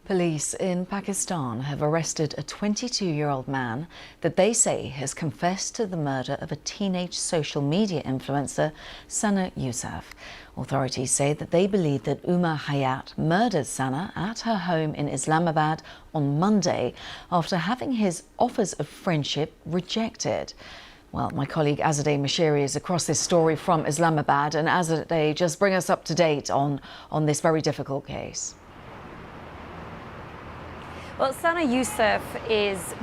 Police in Pakistan have arrested a 22-year-old man that they say has confessed to the murder of a teenage social media influencer, Sana Yousaf. Authorities say that they believe that Umar Hayat murdered Sana at her home in Islamabad on Monday after having his offers of friendship rejected. Well, my colleague Azadeh Mashiri is across this story from Islamabad. And Azadeh, just bring us up to date on this very difficult case. Well, Sana Yousaf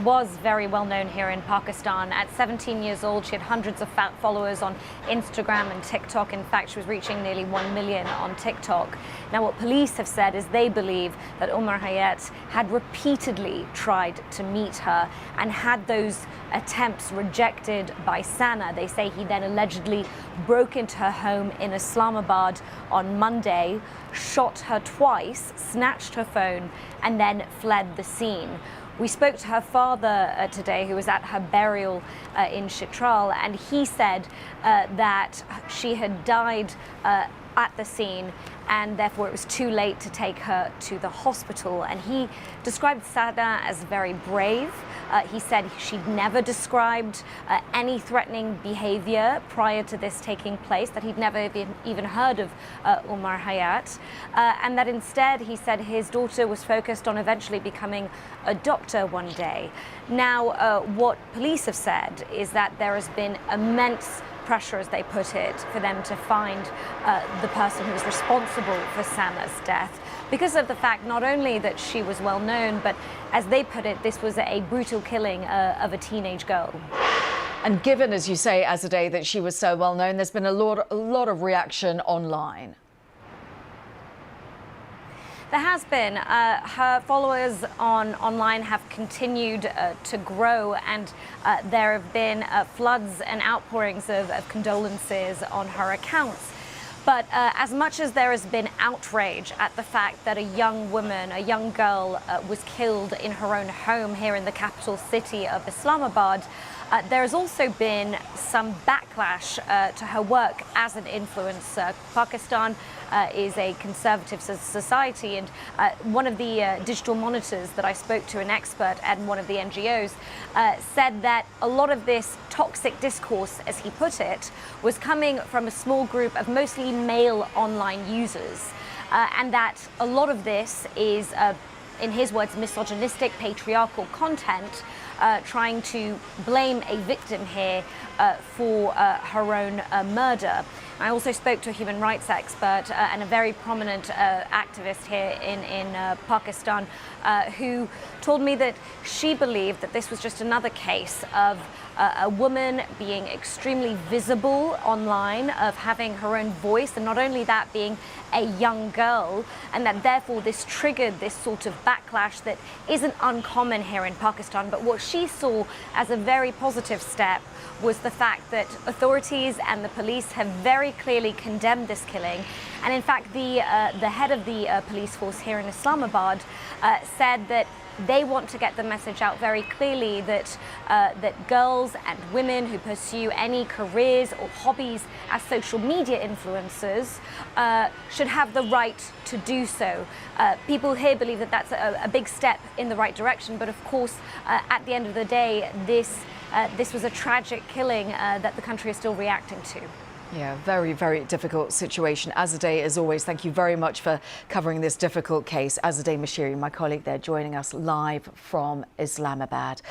was very well known here in Pakistan. At 17 years old, she had hundreds of followers on Instagram and TikTok. In fact, she was reaching nearly 1 million on TikTok. Now, what police have said is they believe that Umar Hayat had repeatedly tried to meet her and had those attempts rejected by Sana. They say he then allegedly broke into her home in Islamabad on Monday, shot her twice, snatched her phone, and then fled the scene. We spoke to her father today, who was at her burial in Chitral, and he said that she had died at the scene, and therefore it was too late to take her to the hospital. And he described Sana as very brave. He said she'd never described any threatening behavior prior to this taking place, that he'd never even heard of Umar Hayat, and that instead, he said, his daughter was focused on eventually becoming a doctor one day. Now, what police have said is that there has been immense pressure, as they put it, for them to find the person who was responsible for Sana's death, because of the fact not only that she was well known, but as they put it, this was a brutal killing of a teenage girl. And given, as you say, Azadeh, that she was so well known, there's been a lot of reaction online. There has been. Her followers online have continued to grow, and there have been floods and outpourings of condolences on her accounts. But as much as there has been outrage at the fact that a young woman, a young girl, was killed in her own home here in the capital city of Islamabad, there has also been some backlash to her work as an influencer. Pakistan is a conservative society, and one of the digital monitors that I spoke to, an expert at one of the NGOs, said that a lot of this toxic discourse, as he put it, was coming from a small group of mostly male online users, and that a lot of this is, in his words, misogynistic, patriarchal content, trying to blame a victim here for her own murder. I also spoke to a human rights expert and a very prominent activist here in Pakistan who told me that she believed that this was just another case of a woman being extremely visible online, of having her own voice, and not only that, being a young girl, and that therefore this triggered this sort of backlash that isn't uncommon here in Pakistan. But what she saw as a very positive step was the fact that authorities and the police have very clearly condemned this killing. And in fact, the head of the police force here in Islamabad said that they want to get the message out very clearly that that girls and women who pursue any careers or hobbies as social media influencers should have the right to do so. People here believe that that's a big step in the right direction, but of course, at the end of the day, this was a tragic killing that the country is still reacting to. Yeah, very, very difficult situation. Azadeh, as always, thank you very much for covering this difficult case. Azadeh Mashiri, my colleague there, joining us live from Islamabad.